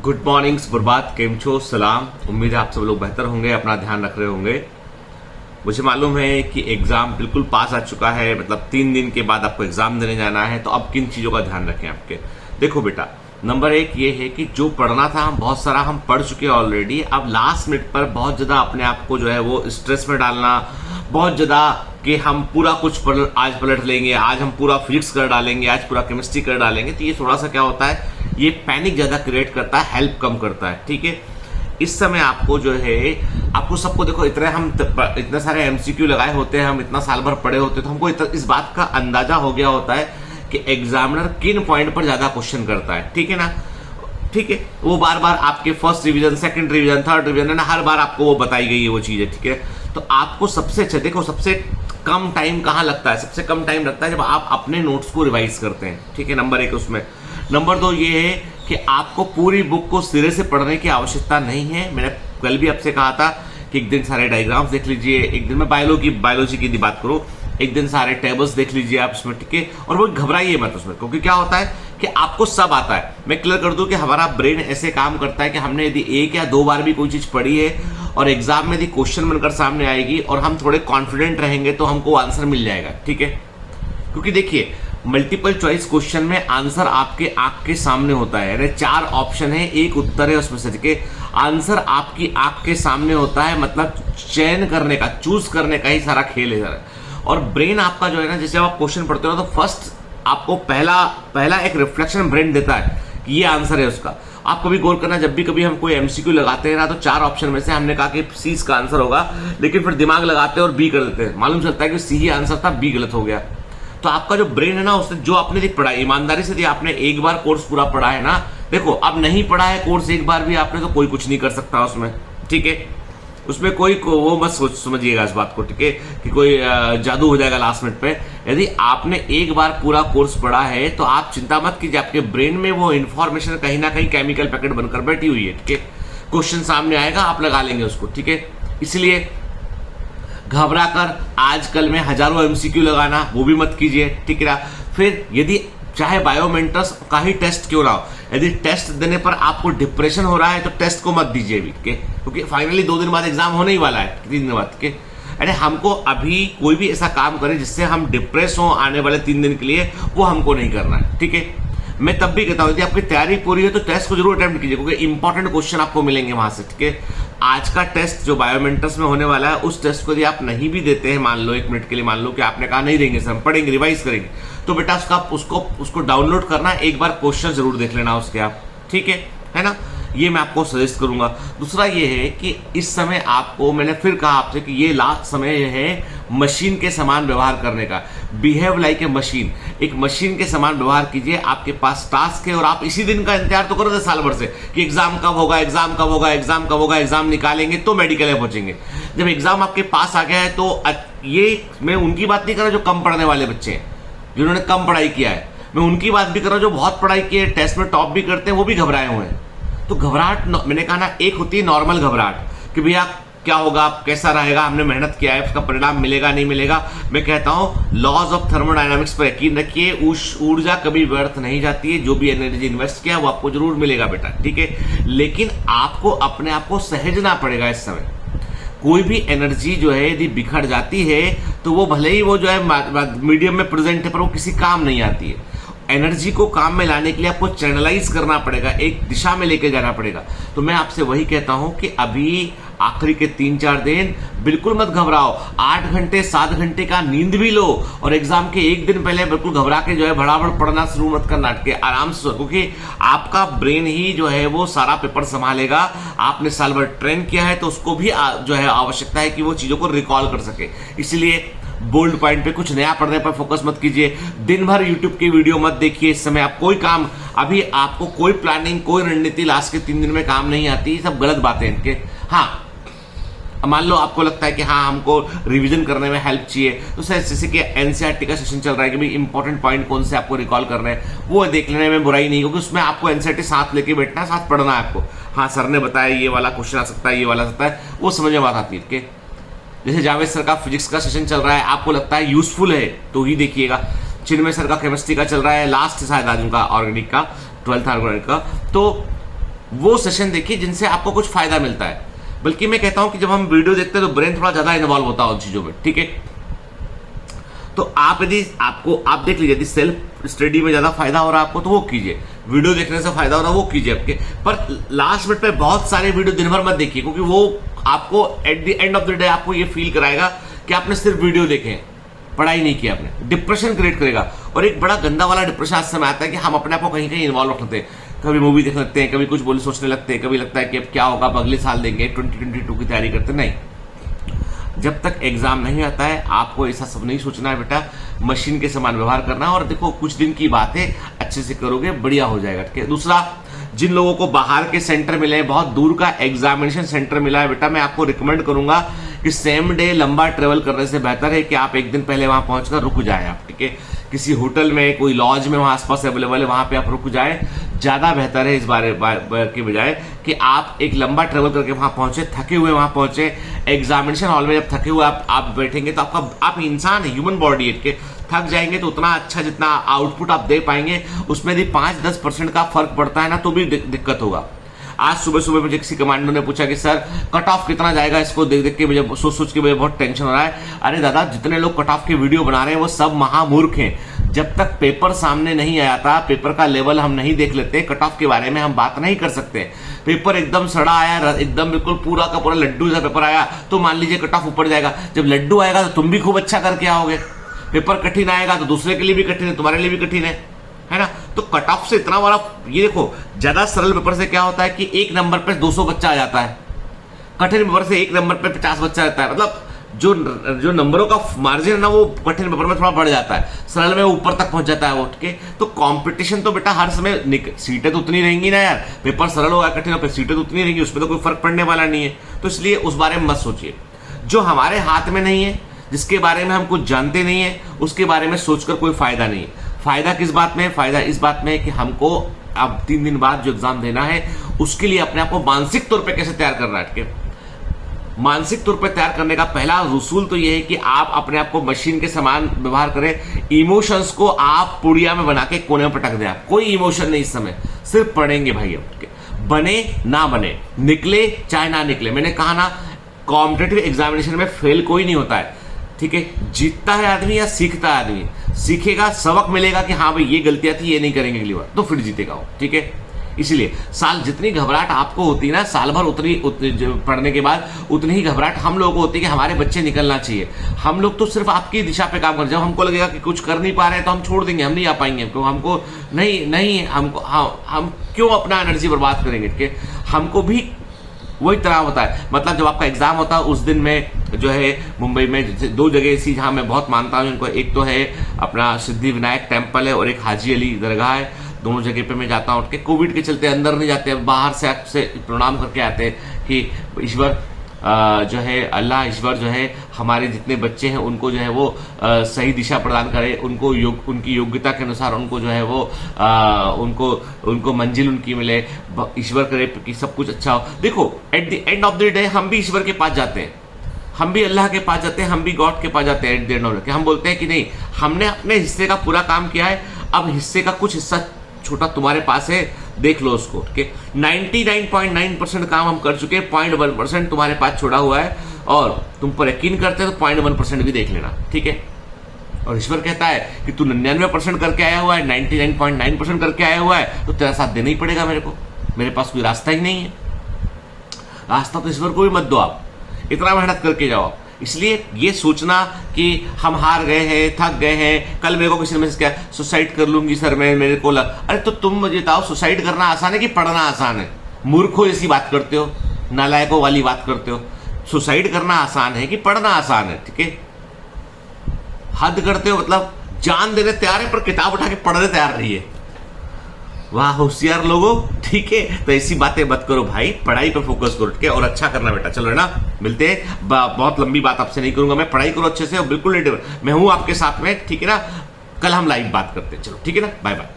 Good morning, सुप्रभात, केम छो, सलाम। उम्मीद है आप सब लोग बेहतर होंगे, अपना ध्यान रख रहे होंगे। मुझे मालूम है कि एग्जाम बिल्कुल पास आ चुका है, मतलब 3 दिन के बाद आपको एग्जाम देने जाना है। तो अब किन चीजों का ध्यान रखें आपके। देखो बेटा, नंबर 1 ये है कि जो पढ़ना था बहुत सारा हम पढ़ चुके हैं ऑलरेडी। अब लास्ट मिनट पर बहुत ज्यादा अपने आप को जो है वो स्ट्रेस में डालना, बहुत ज्यादा कि हम पूरा कुछ आज पलट लेंगे, आज हम पूरा फिजिक्स कर डालेंगे, आज पूरा केमिस्ट्री कर डालेंगे, तो ये थोड़ा सा क्या होता है, ये पैनिक ज्यादा क्रिएट करता है, हेल्प कम करता है। ठीक है, इस समय आपको जो है, आपको सबको देखो, इतने सारे एमसीक्यू लगाए होते हैं, हम इतना साल भर पढ़े होते हैं, तो हमको इस बात का अंदाजा हो गया होता है कि एग्जामिनर किन पॉइंट पर ज्यादा क्वेश्चन करता है। ठीक है ना, ठीक है, वो बार बार आपके first revision, second revision, third revision है ना, हर बार आपको वो बताई गई है वो चीज है। ठीक है, तो आपको सबसे अच्छा देखो, सबसे कम टाइम कहां लगता है, सबसे कम टाइम लगता है जब आप अपने नोट्स को रिवाइज करते हैं। ठीक है, नंबर 1 उसमें। नंबर 2 ये है कि आपको पूरी बुक को सिरे से पढ़ने की आवश्यकता नहीं है। मैंने कल भी आपसे कहा था कि एक दिन सारे डायग्राम्स देख लीजिए, एक दिन में बायोलॉजी की बात करूं, एक दिन सारे टेबल्स देख लीजिए आप उसमें। ठीक है, और वो घबराइए मत उसमें, क्योंकि क्या होता है कि आपको सब आता है। मैं क्लियर कर दूं कि हमारा ब्रेन ऐसे काम करता है कि हमने यदि 1 या 2 बार भी कोई चीज पढ़ी है और एग्जाम में यदि क्वेश्चन बनकर सामने आएगी और हम थोड़े कॉन्फिडेंट रहेंगे तो हमको आंसर मिल जाएगा। ठीक है, क्योंकि देखिए मल्टीपल चॉइस क्वेश्चन में आंसर आपके आंख के सामने होता है, यानी 4 ऑप्शन है, एक उत्तर है उसमें से। ठीक है, आंसर आपकी आंख के सामने होता है, मतलब चयन करने का, चूज करने का ही सारा खेल है सारा। और ब्रेन आपका जो है ना, जैसे आप क्वेश्चन पढ़ते हो तो फर्स्ट आपको पहला एक रिफ्लेक्शन ब्रेन देता है कि ये आंसर है उसका। आप कभी गौर करना, जब भी कभी हम कोई एमसीक्यू लगाते हैं ना, तो 4 ऑप्शन में से हमने कहा कि सी इसका आंसर होगा, लेकिन फिर दिमाग लगाते हैं और बी कर देते हैं, मालूम चलता है कि सी ही आंसर था, बी गलत हो गया। तो आपका जो ब्रेन है ना, उसने जो आपने पढ़ा, ईमानदारी से आपने एक बार कोर्स पूरा पढ़ा है ना, देखो अब नहीं पढ़ा है कोर्स एक बार भी आपने, तो कोई कुछ नहीं कर सकता उसमें। ठीक है, उसमें कोई वो मत समझिएगा इस बात को। ठीक है, कि कोई जादू हो जाएगा लास्ट मिनट पे। यदि आपने एक बार पूरा कोर्स पढ़ा है तो आप चिंता मत कीजिए, आपके ब्रेन में वो इंफॉर्मेशन कहीं ना कहीं केमिकल पैकेट बनकर बैठी हुई है। ठीक है, क्वेश्चन सामने आएगा, आप लगा लेंगे उसको। ठीक है, इसलिए घबरा कर आजकल में हजारों एमसीक्यू लगाना वो भी मत कीजिए। ठीक है, फिर यदि चाहे बायोमेंटस का ही टेस्ट क्यों ना हो, यदि टेस्ट देने पर आपको डिप्रेशन हो रहा है तो टेस्ट को मत दीजिए अभी। क्योंकि फाइनली 2 दिन बाद एग्जाम होने ही वाला है, 3 दिन बाद के। अरे हमको अभी कोई भी ऐसा काम करे जिससे हम डिप्रेस हो आने वाले 3 दिन के लिए, वो हमको नहीं करना है। ठीक है, मैं तब भी कहता हूं यदि आपकी तैयारी पूरी है तो टेस्ट को जरूर अटेम्प्ट कीजिए, क्योंकि इंपॉर्टेंट क्वेश्चन आपको मिलेंगे वहां से। ठीक है, आज का टेस्ट जो बायोमेंटस में होने वाला है, उस टेस्ट को यदि आप नहीं भी देते हैं, मान लो 1 मिनट के लिए, मान लो कि आपने कहा नहीं देंगे सर, हम पढ़ेंगे, रिवाइज करेंगे, तो बेटा उसको डाउनलोड करना, एक बार क्वेश्चन जरूर देख लेना उसके आप। ठीक है ना, ये मैं आपको सजेस्ट करूंगा। दूसरा ये है कि इस समय आपको, मैंने फिर कहा आपसे कि ये लास्ट समय है मशीन के समान व्यवहार करने का। बिहेव लाइक ए मशीन, एक मशीन के समान व्यवहार कीजिए। आपके पास टास्क है और आप इसी दिन का इंतजार तो करो साल भर से कि एग्जाम कब होगा, एग्जाम कब होगा, एग्जाम कब होगा, एग्जाम निकालेंगे तो मेडिकल में पहुंचेंगे। जब एग्जाम आपके पास आ गया है तो ये मैं उनकी बात नहीं कर रहा जो कम पढ़ने वाले बच्चे हैं, जिन्होंने कम पढ़ाई किया है, मैं उनकी बात भी कर रहा हूं जो बहुत पढ़ाई की है, टेस्ट में टॉप भी करते हैं, वो भी घबराए हुए हैं। तो घबराहट, मैंने कहा ना, एक होती है नॉर्मल घबराहट कि भैया क्या होगा, कैसा रहेगा, हमने मेहनत किया है, उसका परिणाम मिलेगा नहीं मिलेगा। मैं कहता हूं लॉज ऑफ थर्मोडायनामिक्स पर यकीन रखिए, ऊर्जा कभी व्यर्थ नहीं जाती है, जो भी एनर्जी इन्वेस्ट किया वो आपको जरूर मिलेगा बेटा। ठीक है, लेकिन आपको अपने आप को सहेजना पड़ेगा इस समय। कोई भी एनर्जी जो है यदि बिखर जाती है तो वो भले ही वो जो है मीडियम में प्रेजेंट है, पर वो किसी काम नहीं आती है। एनर्जी को काम में लाने के लिए आपको चैनलाइज करना पड़ेगा, एक दिशा में लेके जाना पड़ेगा। तो मैं आपसे वही कहता हूं कि अभी आखिरी के 3-4 दिन बिल्कुल मत घबराओ, 8 घंटे 7 घंटे का नींद भी लो, और एग्जाम के 1 दिन पहले बिल्कुल घबरा के जो है भड़ाभड़ पढ़ना शुरू मत करना, आराम से, क्योंकि आपका ब्रेन ही जो है वो सारा पेपर संभालेगा। आपने साल भर ट्रेन किया है तो उसको भी जो है आवश्यकता है कि वो चीजों को रिकॉल कर सके। इसलिए बोल्ड पॉइंट पे कुछ नया पढ़ने पर फोकस मत कीजिए, दिन भर यूट्यूब की वीडियो मत देखिए। इस समय आप कोई काम, अभी आपको कोई प्लानिंग, कोई रणनीति लास्ट के 3 दिन में काम नहीं आती, सब गलत बातें इनके। हाँ, मान लो आपको लगता है कि हाँ हमको रिवीजन करने में हेल्प चाहिए, तो जैसे कि एनसीईआरटी का सेशन चल रहा है कि भाई इंपॉर्टेंट पॉइंट कौन से आपको रिकॉल करने हैं, वो देख लेने में बुराई नहीं, क्योंकि उसमें आपको एनसीईआरटी साथ लेके बैठना है, साथ पढ़ना है आपको। हाँ सर ने बताया ये वाला क्वेश्चन आ सकता है, ये वाला आ सकता है, वो समझ में बात आती है। जैसे जावेद सर का फिजिक्स का सेशन चल रहा है, आपको लगता है यूजफुल है तो ही देखिएगा। चिन्मय सर का केमिस्ट्री का चल रहा है, लास्ट शायद आज उनका ऑर्गेनिक का, 12th ऑर्गेनिक का, तो वो सेशन देखिए जिनसे आपको कुछ फायदा मिलता है। बल्कि मैं कहता हूं कि जब हम वीडियो देखते हैं तो ब्रेन थोड़ा ज्यादा इन्वॉल्व होता है उन चीजों में, ठीक है। तो आप यदि आप देख लीजिए, यदि सेल्फ स्टडी में ज्यादा फायदा हो रहा है आपको तो वो कीजिए, वीडियो देखने से फायदा हो रहा है वो कीजिए आपके। पर लास्ट मिनट पे बहुत सारे वीडियो दिन भर मत देखिए, क्योंकि वो आपको at the end of the day आपको ये फील कराएगा कि आपने सिर्फ वीडियो देखे, पढ़ाई नहीं किया, आपने डिप्रेशन क्रिएट करेगा। और एक बड़ा गंदा वाला डिप्रेशन आज समय आता है कि हम अपने आप को कहीं कहीं इन्वॉल्व रखते हैं, कभी मूवी देखने लगते हैं, कभी कुछ बोले सोचने लगते हैं, कभी लगता है कि अब क्या होगा, अब अगले साल देंगे, 2022 की तैयारी करते। नहीं, जब तक एग्जाम नहीं आता है आपको ऐसा सब नहीं सोचना है बेटा, मशीन के समान व्यवहार करना है। और देखो कुछ दिन की बातें अच्छे से करोगे, बढ़िया हो जाएगा, ठीक है। दूसरा, जिन लोगों को बाहर के सेंटर मिले, बहुत दूर का एग्जामिनेशन सेंटर मिला है बेटा, मैं आपको रिकमेंड करूंगा कि सेम डे लंबा ट्रेवल करने से बेहतर है कि आप एक दिन पहले वहां पहुंचकर रुक जाए आप, ठीक है। किसी होटल में, कोई लॉज में वहां आसपास अवेलेबल है, वहां पे आप रुक जाए, ज्यादा बेहतर है इस बारे के बजाय कि आप एक लंबा ट्रेवल करके वहां पहुंचे, थके हुए वहां पहुंचे। एग्जामिनेशन हॉल में जब थके हुए आप बैठेंगे तो आप इंसान है, ह्यूमन बॉडी है, थक जाएंगे तो उतना अच्छा जितना आउटपुट आप दे पाएंगे उसमें यदि 5-10% का फर्क पड़ता है ना तो भी दिक्कत होगा। आज सुबह सुबह मुझे किसी कमांडो ने पूछा कि सर कट ऑफ कितना जाएगा, इसको देख देख के मुझे सोच के मुझे बहुत टेंशन हो रहा है। अरे दादा, जितने लोग कट ऑफ के वीडियो बना रहे हैं वो सब महामूर्ख हैं। जब तक पेपर सामने नहीं आया था, पेपर का लेवल हम नहीं देख लेते, कट ऑफ के बारे में हम बात नहीं कर सकते। पेपर एकदम सड़ा आया, एकदम बिल्कुल पूरा का पूरा लड्डू सा पेपर आया तो मान लीजिए कट ऑफ ऊपर जाएगा। जब लड्डू आएगा तो तुम भी खूब अच्छा करके आओगे, पेपर कठिन आएगा तो दूसरे के लिए भी कठिन है, तुम्हारे लिए भी कठिन है ना। तो कट ऑफ से इतना बड़ा, ये देखो ज्यादा सरल पेपर से क्या होता है कि एक नंबर पे 200 बच्चा आ जाता है, कठिन पेपर से एक नंबर पे 50 बच्चा रहता है। मतलब जो नंबरों का मार्जिन है ना वो कठिन पेपर में थोड़ा बढ़ जाता है, सरल में ऊपर तक पहुंच जाता है वो, ठीक है। तो कंपटीशन तो बेटा हर समय, सीटें तो उतनी रहेंगी ना यार, पेपर सरल होगा कठिन होगा, सीटें तो उतनी रहेंगी, उसमें तो कोई फर्क पड़ने वाला नहीं है। तो इसलिए उस बारे में मत सोचिए। जो हमारे हाथ में नहीं है, जिसके बारे में हम कुछ जानते नहीं है, उसके बारे में सोचकर कोई फायदा नहीं है। फायदा किस बात में है? फायदा इस बात में है कि हमको अब 3 दिन बाद जो एग्जाम देना है उसके लिए अपने आप को मानसिक तौर पे कैसे तैयार करना है, ठीक है। मानसिक तौर पे तैयार करने का पहला उसूल तो यह है कि आप अपने आप को मशीन के समान व्यवहार करें। इमोशंस को आप पुड़िया में बना के कोने में पटक दें। आप कोई इमोशन नहीं इस समय, सिर्फ पढ़ेंगे भाई। बने ना बने, निकले चाहे ना निकले, मैंने कहा ना कॉम्पिटिटिव एग्जामिनेशन में फेल कोई नहीं होता है, ठीक है। जीतता है आदमी या सीखता है आदमी। सीखेगा, सबक मिलेगा कि हाँ भाई ये गलतियां थी, ये नहीं करेंगे अगली बार, तो फिर जीतेगा वो, ठीक है। इसलिए साल जितनी घबराहट आपको होती है ना साल भर उतनी पढ़ने के बाद उतनी ही घबराहट हम लोगों को होती है कि हमारे बच्चे निकलना चाहिए। हम लोग तो सिर्फ आपकी दिशा पे काम कर, जब हमको लगेगा कि कुछ कर नहीं पा रहे हैं तो हम छोड़ देंगे, हम नहीं आ पाएंगे, क्योंकि हमको नहीं हमको हम क्यों अपना एनर्जी बर्बाद करेंगे, ठीक है। हमको भी वही तरह होता है। मतलब जब आपका एग्जाम होता है उस दिन में जो है मुंबई में 2 जगह ऐसी जहां मैं बहुत मानता हूं इनको, एक तो है अपना सिद्धि विनायक टेम्पल है और एक हाजी अली दरगाह है। दोनों जगह पे मैं जाता हूँ, के कोविड के चलते अंदर नहीं जाते, बाहर से आपसे प्रणाम करके आते हैं कि ईश्वर जो है, अल्लाह ईश्वर जो है हमारे जितने बच्चे हैं उनको जो है वो सही दिशा प्रदान करे, उनको उनकी योग्यता के अनुसार उनको जो है वो उनको मंजिल उनकी मिले, ईश्वर करे कि सब कुछ अच्छा हो। देखो at the end of the day हम भी ईश्वर के पास जाते हैं, हम भी अल्लाह के पास जाते हैं, हम भी गॉड के पास जाते हैं। At the end of the day हम बोलते हैं कि नहीं, हमने अपने हिस्से का पूरा काम किया है, अब हिस्से का कुछ हिस्सा छोटा तुम्हारे पास है, देख लो उसको, ठीक है। 99.9% काम हम कर चुके हैं, 0.1% तुम्हारे पास छोड़ा हुआ है और तुम पर यकीन करते हो तो 0.1% भी देख लेना, ठीक है। और ईश्वर कहता है कि तू 99% करके आया हुआ है, 99.9% करके आया हुआ है, तो तेरा साथ देना ही पड़ेगा मेरे को, मेरे पास कोई रास्ता ही नहीं है। रास्ता तो ईश्वर को भी मत दो, आप इतना मेहनत करके जाओ। इसलिए ये सोचना कि हम हार गए हैं, थक गए हैं, कल मेरे को किसी ने मैसेज किया सुसाइड कर लूंगी सर मैं, मेरे को अरे तो तुम मुझे बताओ सुसाइड करना आसान है कि पढ़ना आसान है? मूर्खों जैसी बात करते हो, नालायकों वाली बात करते हो। सुसाइड करना आसान है कि पढ़ना आसान है, ठीक है। हद करते हो, मतलब जान देने तैयार है पर किताब उठा के पढ़ने तैयार नहीं है। वाह होशियार लोगों, ठीक है। तो ऐसी बातें मत करो भाई, पढ़ाई पर फोकस करो, ठीक है, और अच्छा करना बेटा। चलो है ना, मिलते हैं। बहुत लंबी बात आपसे नहीं करूंगा मैं, पढ़ाई करो अच्छे से और बिल्कुल मैं हूं आपके साथ में, ठीक है ना। कल हम लाइव बात करते हैं, चलो ठीक है ना, बाय बाय।